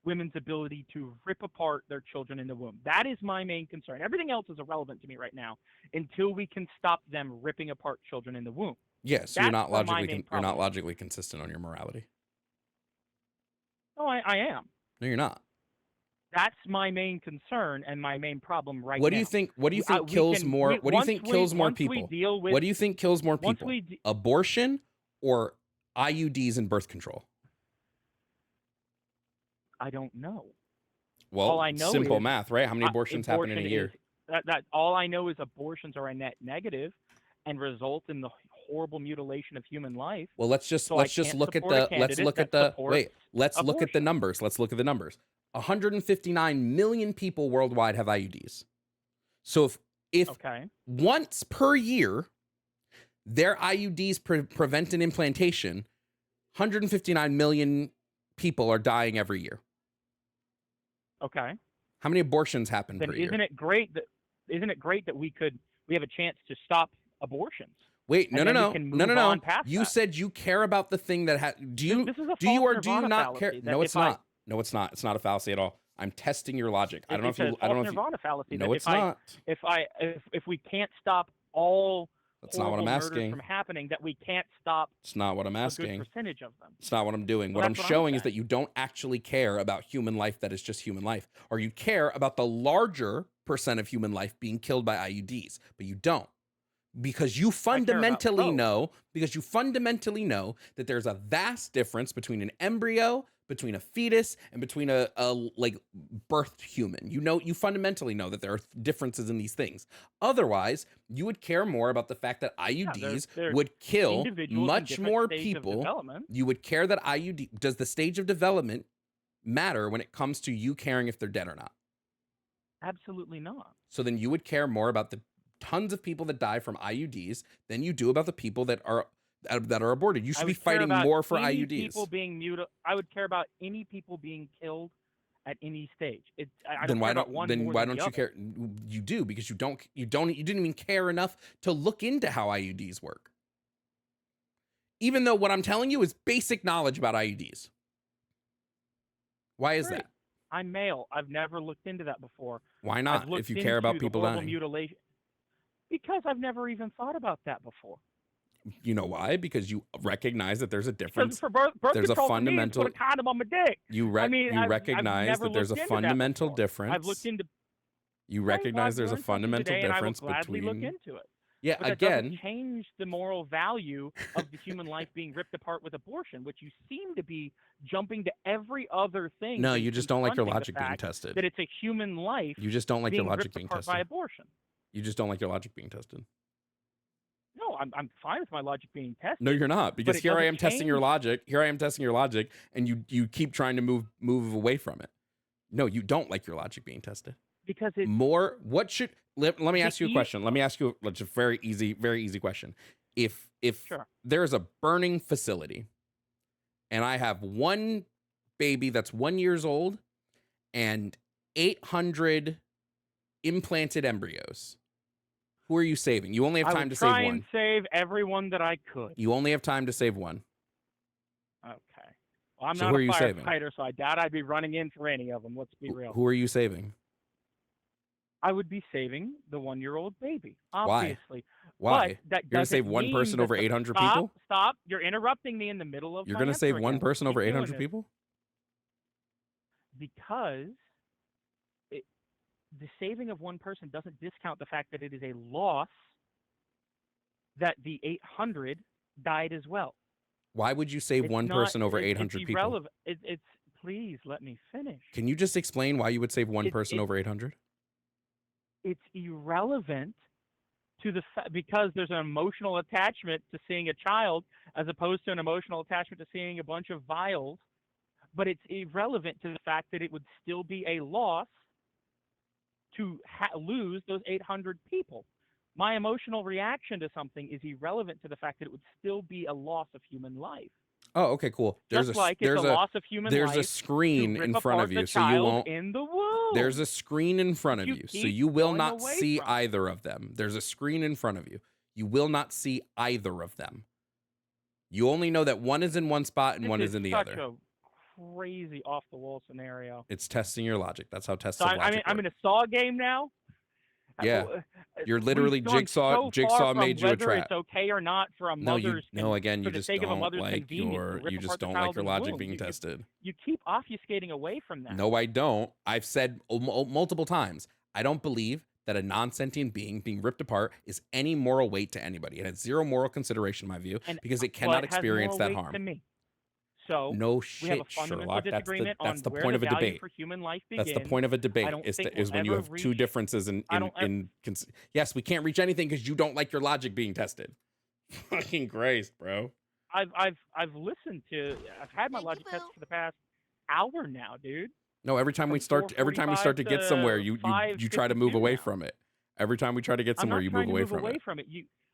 women's ability to rip apart their children in the womb. That is my main concern. Everything else is irrelevant to me right now until we can stop them ripping apart children in the womb. Yes, you're not logically consistent on your morality. No, I am. No, you're not. That's my main concern and my main problem right What do you now. think? What do you think We kills can more? we What do you think kills more once we people? deal with What do you think kills more once people? we de- Abortion or IUDs and birth control? I don't know. All Well, I know simple is math, right? How many abortions happen in a abortion is year? that all I know is abortions are a net negative and result in the horrible mutilation of human life. Well, So I let's just can't look at support a the let's candidate look that at the supports wait, let's look at the abortion. numbers. Let's look at the numbers. 159 million people worldwide have IUDs. So if Okay. once per year their IUDs prevent an implantation, 159 million people are dying every year. Okay. How many abortions happen Then per year? isn't it great that we have a chance to stop abortions Wait, and then we can move on past You that? said you care about the thing that This is a do you false or do you nirvana not care? fallacy that No, if it's not. No, it's not. It's not a fallacy at all. I'm testing your logic. I don't know it's if you. a I don't false know if you. nirvana fallacy that No, it's not. if we can't stop all That's not what horrible I'm murders asking. from happening, that we can't stop It's not what I'm a good asking. percentage of them. It's not what I'm doing. Well, What I'm that's what I'm showing is that saying. you don't actually care about human life that is just human life, or you care about the larger percent of human life being killed by IUDs, but you don't. Because you I care about fundamentally both. know that there's a vast difference between an embryo, between a fetus, and between a like birthed human. You fundamentally know that there are differences in these things. Otherwise, you would care more about the fact that Yeah, IUDs they're would kill individuals in much different more stages of people. development. You would care that does the stage of development matter when it comes to you caring if they're dead or not? Absolutely not. So then you would care more about the tons of people that die from IUDs than you do about the people that are aborted. You I should be would care fighting about more for any IUDs. people being I would care about any people being killed at any stage. I Then don't care about one more why than don't the you other. care? You do, because you didn't even care enough to look into how IUDs work. Even though what I'm telling you is basic knowledge about IUDs. Why is Great. that? I'm male. I've never looked into that before. Why I've not? looked If you care about into the people horrible dying. mutilation because I've never even thought about that before. You know why? Because you recognize that there's a Because difference. for birth There's a control fundamental. for me is put a condom on my dick. You I mean, I've recognize never that there's a looked into that fundamental before. difference. I've looked into. You Right, recognize I've there's a learned something fundamental today, and I will difference gladly look between. into it. Yeah, But that again, doesn't change the moral value of the human life being ripped apart with abortion, which you seem to be jumping to every other thing. no, than you just don't like your confronting the logic being fact tested. That it's a human life You just don't like your being logic ripped being apart tested. by abortion. You just don't like your logic being tested. No, I'm fine with my logic being tested. No, you're not, because it here I doesn't am testing your change- logic. Here I am testing your logic, and you keep trying to move away from it. No, you don't like your logic being tested. Because it's More. What should let me The ask you a question. Let me ask you a very easy question. If Sure. there's a burning facility, and I have one baby that's 1 year old and 800 implanted embryos, who are you saving? You only have I time would to save try one. and save everyone that I could. You only have time to save one. Okay. Well, I'm So not who a are you saving? firefighter, so I doubt I'd be running in for any of them. Let's be real. Who are you saving? I would be saving the 1-year-old baby, Why? obviously. Why? But that You're gonna save doesn't one mean person that over the- 800 Stop, people? Stop! You're interrupting me in the middle of You're my gonna save answer one again. person Keep over doing 800 this. people? Because the saving of one person doesn't discount the fact that it is a loss that the 800 died as well. Why would you save It's one not- person over it's 800 people? irrelevant. It's please let me finish. Can you just explain why you would save one person it- over 800? It's irrelevant to the because there's an emotional attachment to seeing a child as opposed to an emotional attachment to seeing a bunch of vials. But it's irrelevant to the fact that it would still be a loss to lose those 800 people. My emotional reaction to something is irrelevant to the fact that it would still be a loss of human life. Oh, okay, cool. It's a loss of human there's life. a screen to in rip front apart of the you, so you child won't. in the womb. There's a screen in front of You you, so keep you will going not away see from it. either of them. There's a screen in front of you. You will not see either of them. You only know that one is in one spot and This one is in the such other. a crazy off the wall scenario. It's testing your logic. That's how tests So of logic I'm work. in a Saw game now. Yeah. You're literally We've gone so far Jigsaw from made you a whether it's trap. okay or not for a No, mother's no, again, for you the just sake of a don't mother's like convenience to rip you just apart the don't like child your in the logic womb. being tested. You keep obfuscating away from that. No, I don't. I've said multiple times, I don't believe that a non-sentient being being ripped apart is any moral weight to anybody. It has zero moral consideration, in my view, And because it well, cannot it has experience moral that weight to harm. me. So No we have a shit, fundamental Sherlock. disagreement on That's the where point the of a value debate. for human life That's the begins. point of a I debate don't is, think is we'll when you ever have two reach. differences yes, we can't reach anything because you don't like your logic being tested. Fucking Christ, bro. I've listened to. I've had my Thank you, logic test Boo. for the past hour now, dude. No, every time we From start 4:45 to get somewhere, to you try to move 5:52 away now. from it. Every time we try to get I'm somewhere, not you trying move to away move from away it. from it.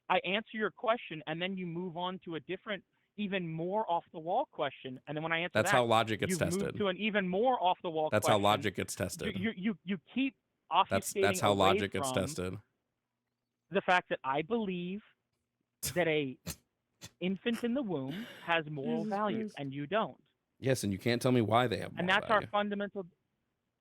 I answer your question, and then you move on to a different, even more off the wall question, and then when I answer That's that, how logic gets you've tested. moved to an even more off the wall That's question. how logic gets tested. You keep That's obfuscating how away logic gets from tested. the fact that I believe that a infant in the womb has moral Jesus value, Christ. and you don't. Yes, and you can't tell me why they have And moral that's value. our fundamental,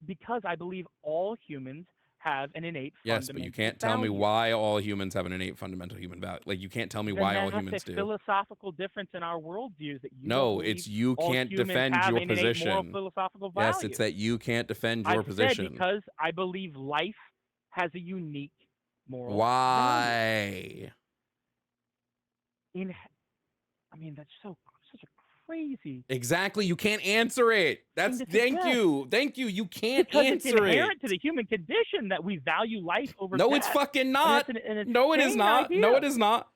because I believe all humans have an innate Yes, fundamental but you can't tell me value. why all humans have an innate fundamental human value. Like, you can't tell me Then why all that's humans a do. philosophical difference in our worldviews that you don't No, believe it's you all can't humans defend have your an innate moral position. philosophical value. Yes, it's that you can't defend your I've position. said because I believe life has a unique moral value. Why? I mean, that's such a crazy. Exactly. You can't answer it. That's to thank suggest. you. Thank you. You can't Because answer it's inherent it. to the human condition that we value life over No, death. it's fucking not. And it's No, it is insane not. idea. No, it is not.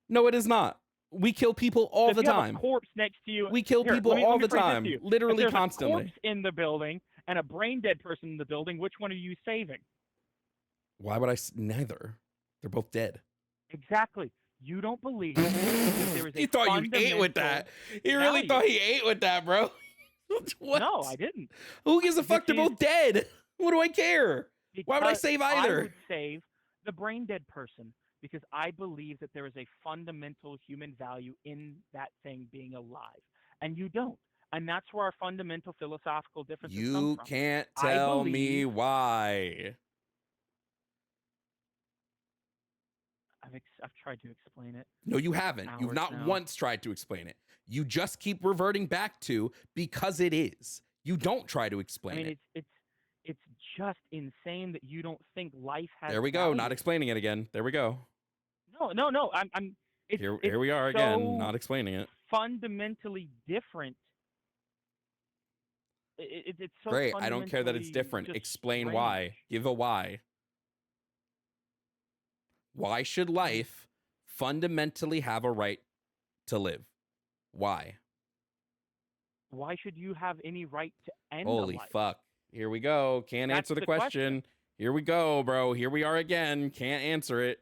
No, it is not. We kill people all So the if you time. have a corpse next to you, We kill here, people let me all the phrase this time. to you. Literally if there's constantly. a corpse in the building and a brain dead person in the building, which one are you saving? Why would I? Neither. They're both dead. Exactly. You don't believe that there is a He thought you ate with that. He really value. thought he ate with that, bro. What? No, I didn't. Who gives a fuck? They're This is- both dead. What do I care? Why would I Because save I either? would save the brain dead person because I believe that there is a fundamental human value in that thing being alive, and you don't. And that's where our fundamental philosophical differences come You from. can't I tell me believe- why. I've tried to explain it. No, you haven't. You've Hours not now. once tried to explain it. You just keep reverting back to because it is. You don't try to explain I mean, it. it's just insane that you don't think life has. There we go. value. Not explaining it again. There we go. No. I'm. It's, Here it's we are so again. Not explaining it. fundamentally different. It's so Great. I don't care that it's fundamentally different. just Explain strange. why. Give a why. Why should life fundamentally have a right to live? Why? Why should you have any right to end Holy a life? fuck. Here we go. Can't That's answer the the question. Here we go, bro. Here we are again. Can't answer it.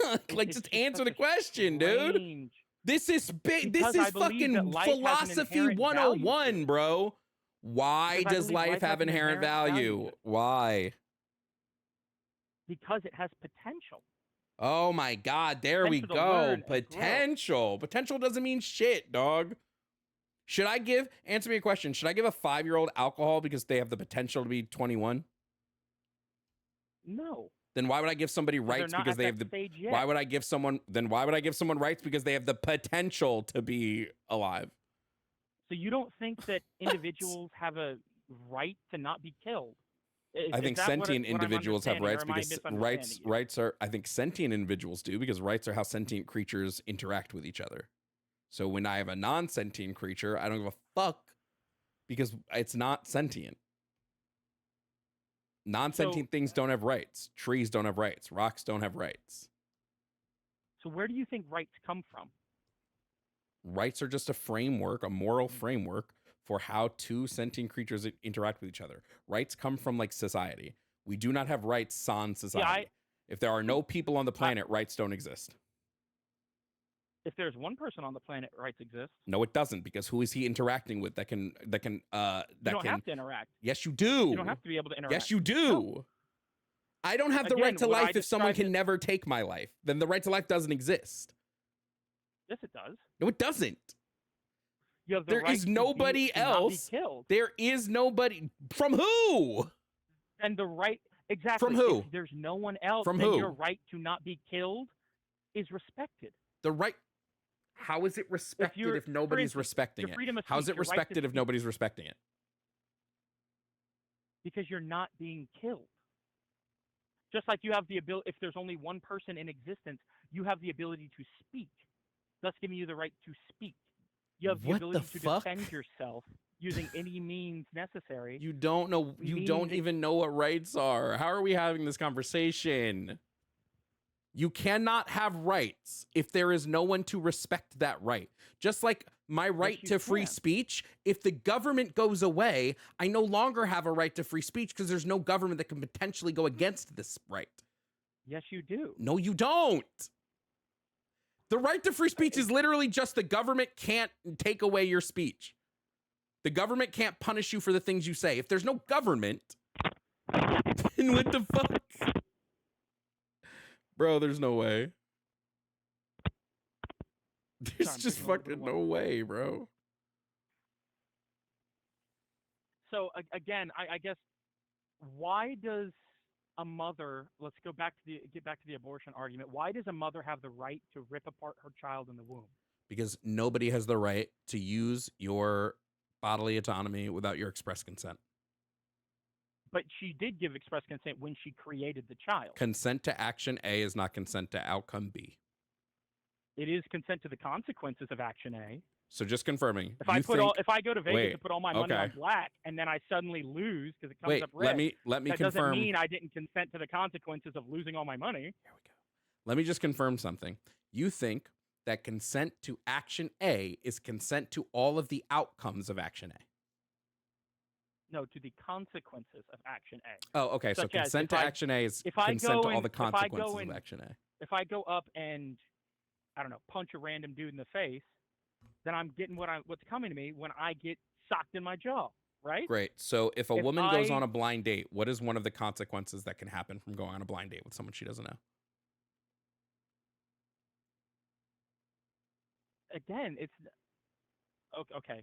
Like, It's just just answer such the a question, dude. strange- This is big. This Because I is believe fucking that life has an philosophy inherent value to 101, it. bro. Why Because I does believe life life have has an inherent inherent value value? to it. Why? Because it has potential. Oh my God, there we Potential to go. learn and grow. Potential. Potential doesn't mean shit, dog. Answer me a question. Should I give a 5-year-old alcohol because they have the potential to be 21? No. Then why would I give somebody But they're rights not because at they that have the stage yet. why would I give someone rights because they have the potential to be alive? So you don't think that individuals have a right to not be killed? I think sentient individuals have rights because I think sentient individuals do because rights are how sentient creatures interact with each other. So when I have a non-sentient creature, I don't give a fuck because it's not sentient. Non-sentient things don't have rights. Trees don't have rights. Rocks don't have rights. So where do you think rights come from? Rights are just a framework, a moral framework for how two sentient creatures interact with each other. Rights come from like society. We do not have rights sans society. If there are no people on the planet, rights don't exist. If there's one person on the planet, rights exist. No, it doesn't, because who is he interacting with that can You don't have to interact. Yes, you do. You don't have to be able to interact. Yes, you do. No. I don't have the Again, right to what I life if someone described can never take my life. Then the right to life doesn't exist. Yes, it does. No, it doesn't. You have the There right is to nobody to not be else. killed. There is nobody. From who? And the right, From Exactly. If who? there's no one else, From then your who? right to not be killed is respected. The right. How is it If respected you're, if for nobody's instance, respecting your it? freedom of How's speech, it your right to respected if speak, nobody's respecting it? because you're not being killed. Just like you have the ability, if there's only one person in existence, you have the ability to speak, thus giving you the right to speak. You have the What the ability to fuck? defend yourself using any means necessary. You don't know. You don't Means even know what rights are. How are we having this conversation? You cannot have rights if there is no one to respect that right. Just like my right you to free can. speech, if the government goes away, I no longer have a right to free speech because there's no government that can potentially go against this right. Yes, you do. No, you don't. The right to free speech is literally just the government can't take away your speech. The government can't punish you for the things you say. If there's no government, then what the fuck? Bro, there's no way. There's Sorry, just drinking a little bit of fucking no way, bro. So again, I guess, why does a mother? Let's get back to the abortion argument. Why does a mother have the right to rip apart her child in the womb? Because nobody has the right to use your bodily autonomy without your express consent. But she did give express consent when she created the child. Consent to action A is not consent to outcome B. It is consent to the consequences of action A. So just confirming. If I go to Vegas and put all my money on black, and then I suddenly lose because it comes up red, let me that confirm. doesn't mean I didn't consent to the consequences of losing all my money. Here we go. Let me just confirm something. You think that consent to action A is consent to all of the outcomes of action A? No, to the consequences of action A. Oh, okay. So consent to action A is consent to all the consequences of action A. If I go up and, I don't know, punch a random dude in the face, then I'm getting what's coming to me when I get socked in my jaw, right? Great. So if a woman goes on a blind date, what is one of the consequences that can happen from going on a blind date with someone she doesn't know? Again, it's okay.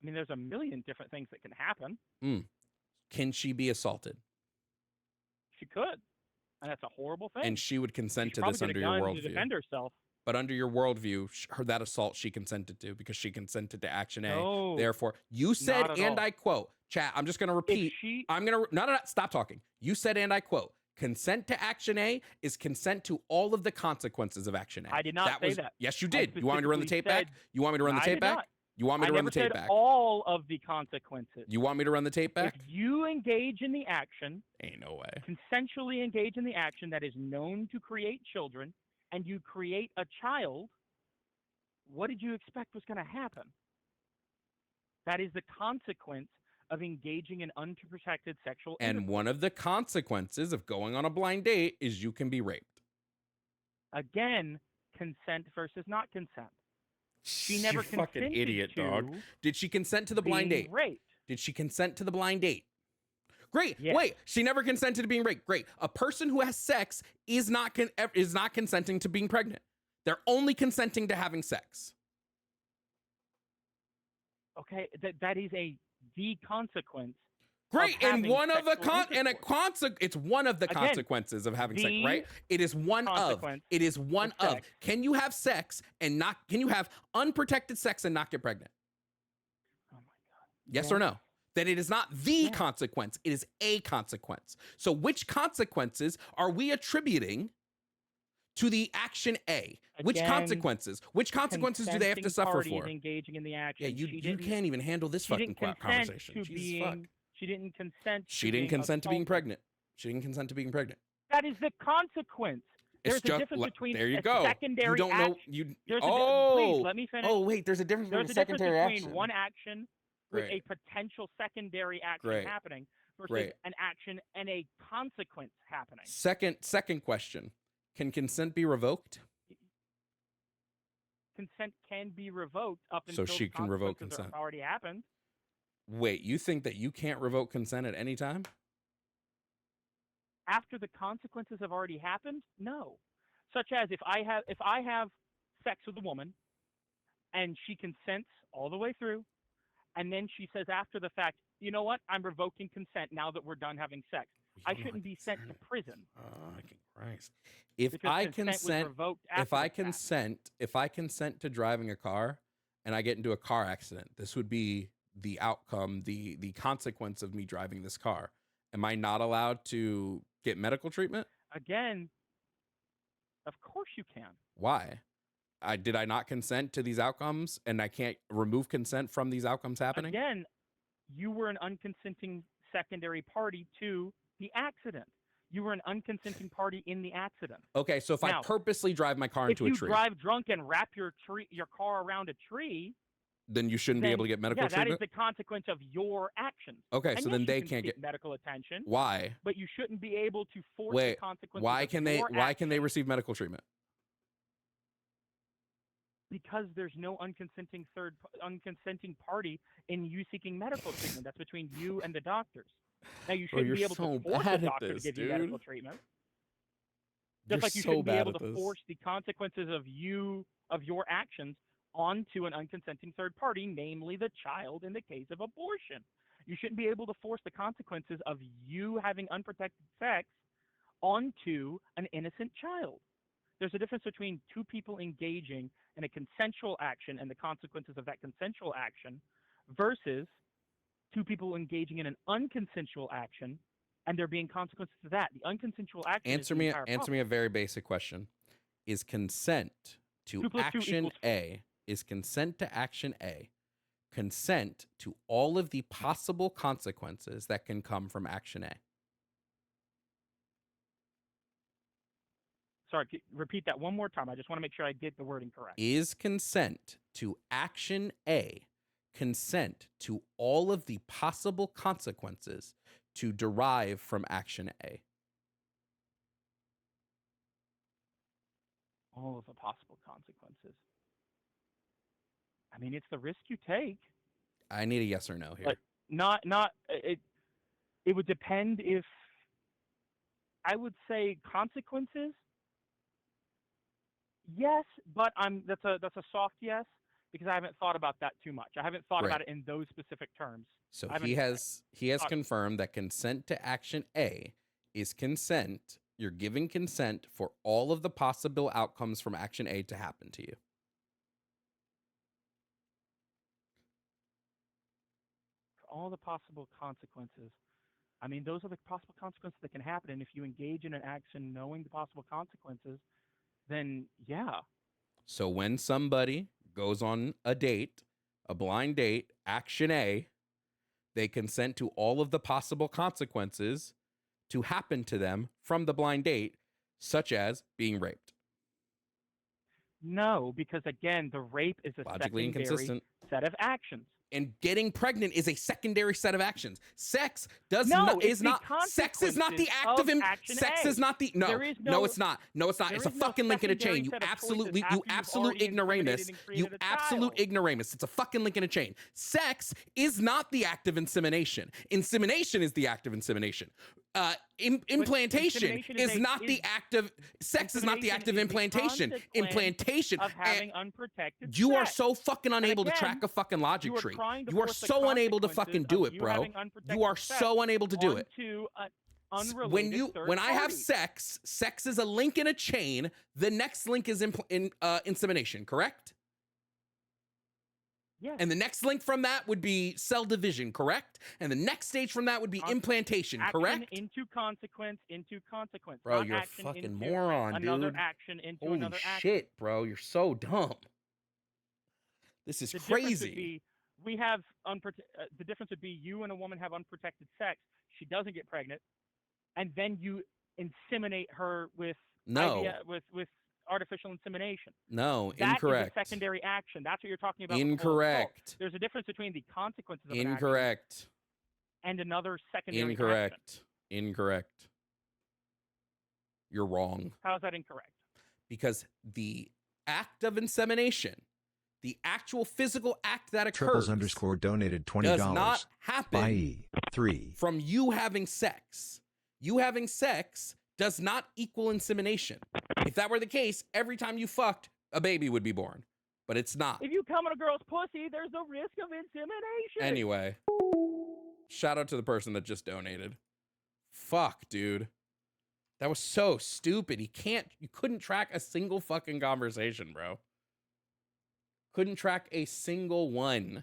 I mean, there's a million different things that can happen. Can she be assaulted? She could, and that's a horrible thing. And she would consent to probably this get under a your gun to worldview. defend herself. But under your worldview, that assault she consented to because she consented to action A. No, Therefore, you said, not at and all. I quote, chat, I'm just going to repeat. No, stop talking. You said, and I quote, consent to action A is consent to all of the consequences of action A. I did not say that. Yes, you did. You want me to run the tape back? You want me to run the tape back? You want me to run the tape back? All of the consequences. You want me to run the tape back? If you engage in the action, ain't no way. Consensually engage in the action that is known to create children, and you create a child, what did you expect was going to happen? That is the consequence of engaging in unprotected sexual intercourse. And one of the consequences of going on a blind date is you can be raped. Again, consent versus not consent. She never You fucking idiot, dog. Did she consent to the blind date? Raped. Did she consent to the blind date? Great. Yes. Wait, she never consented to being raped. Great. A person who has sex is not consenting to being pregnant. They're only consenting to having sex. Okay, that is the consequence. Great, and one of the it's one of the consequences of having sex, right? It is one of. It is one of. Can you have sex and not? Can you have unprotected sex and not get pregnant? Oh my God. Yes or no? That it is not the consequence. It is a consequence. So which consequences are we attributing to the action A? Which consequences? Which consequences do they have to suffer for? Engaging in the action. Yeah, you can't even handle this fucking conversation. Jesus fuck. She didn't consent. She didn't consent to being pregnant. She didn't consent to being pregnant. That is the consequence. There's a difference between secondary you don't action. know. You. Please let me finish. Oh wait, there's a difference between secondary action. One action with a potential secondary action happening versus an action and a consequence happening. Second question: can consent be revoked? Consent can be revoked up until she can revoke consent. Already happened. Wait, you think that you can't revoke consent at any time? After the consequences have already happened? No. Such as if I have sex with a woman and she consents all the way through, and then she says after the fact, you know what? I'm revoking consent now that we're done having sex. I You don't know shouldn't what be sent to consent. prison Fucking Christ. If because I consent was consent, revoked if after I the fact. consent to driving a car and I get into a car accident, this would be the outcome, the consequence of me driving this car. Am I not allowed to get medical treatment? Again, of course you can. Why? Did I not consent to these outcomes and I can't remove consent from these outcomes happening? Again, you were an unconsenting secondary party to the accident. You were an unconsenting party in the accident. Okay, so if I Now, purposely drive my car if into a you tree, drive drunk and wrap your car around a tree, then you shouldn't be able then to get medical yeah, that is treatment? the consequence of your actions. Okay, And so yes, then you they can can't seek get. medical attention, Why? but you shouldn't be able to force the Wait, consequences why of can your they actions receive medical treatment? because there's no unconsenting party in you seeking medical treatment. That's between you and the doctors. Now you Bro, shouldn't you're be able to so force a bad at doctor to this, give you dude. medical treatment. You're Just like you so shouldn't be bad able at to this. force the consequences of your actions onto an unconsenting third party, namely the child in the case of abortion. You shouldn't be able to force the consequences of you having unprotected sex onto an innocent child. There's a difference between two people engaging in a consensual action and the consequences of that consensual action versus two people engaging in an unconsensual action and there being consequences to that. The unconsensual action Answer is the me entire answer problem. me a very basic question. Is consent to 2 plus 2 action equals A consent to all of the possible consequences that can come from action A? Sorry, repeat that one more time. I just want to make sure I get the wording correct. Is consent to action A consent to all of the possible consequences to derive from action A? All of the possible consequences. I mean, it's the risk you take. I need a yes or no here. But it would depend if I would say consequences. Yes, but that's a soft yes because I haven't thought about that too much. I haven't thought about it in those specific terms. So I he haven't has thought- confirmed that consent to action A is consent. You're giving consent for all of the possible outcomes from action A to happen to you. all the possible consequences. I mean, those are the possible consequences that can happen. And if you engage in an action knowing the possible consequences, then yeah. So when somebody goes on a date, a blind date, action A, they consent to all of the possible consequences to happen to them from the blind date, such as being raped. No, because again, the rape is a Logically secondary inconsistent. set of actions. And getting pregnant is a secondary set of actions. Sex No, is not it's sex the is not the act consequences of of action sex A. is not the no There is no no- it's not there it's a is no fucking link in a chain. secondary You set of choices absolute after you've already ignoramus. inseminated and You created a absolute child. ignoramus. It's a fucking link in a chain. Sex is not the act of insemination. Insemination is the act of insemination. Implantation insemination is not the act of sex is not the act of Insemination is the implantation. consequence Implantation of having unprotected you are sex. so fucking unable to again, track a fucking logic you are tree. trying to You are force the so unable to fucking do consequences it, of you bro. having unprotected You are sex so unable to do it. onto an unrelated third When I have party. sex is a link in a chain. The next link is insemination, correct? Yes. And the next link from that would be cell division, correct? And the next stage from that would be implantation, action correct? into consequence. Bro, not you're a action fucking into moron, another dude. action into Holy another action. shit, bro. You're so dumb. This is The difference would crazy. be we have the difference would be you and a woman have unprotected sex. She doesn't get pregnant, and then you inseminate her with No. with artificial insemination. No, That incorrect. is a secondary action. That's what you're talking about. with the whole assault. Incorrect. There's a difference between the consequences of an Incorrect. action and another secondary action. Incorrect. Incorrect. You're wrong. How is that incorrect? Because the act of insemination, the actual physical act that occurs, Triples_ donated $20. does not happen Bye. 3. from you having sex. You having sex does not equal insemination. If that were the case, every time you fucked, a baby would be born. But it's not. If you come in a girl's pussy, there's a risk of insemination. Anyway, shout out to the person that just donated. Fuck, dude. That was so stupid. You couldn't track a single fucking conversation, bro. Couldn't track a single one.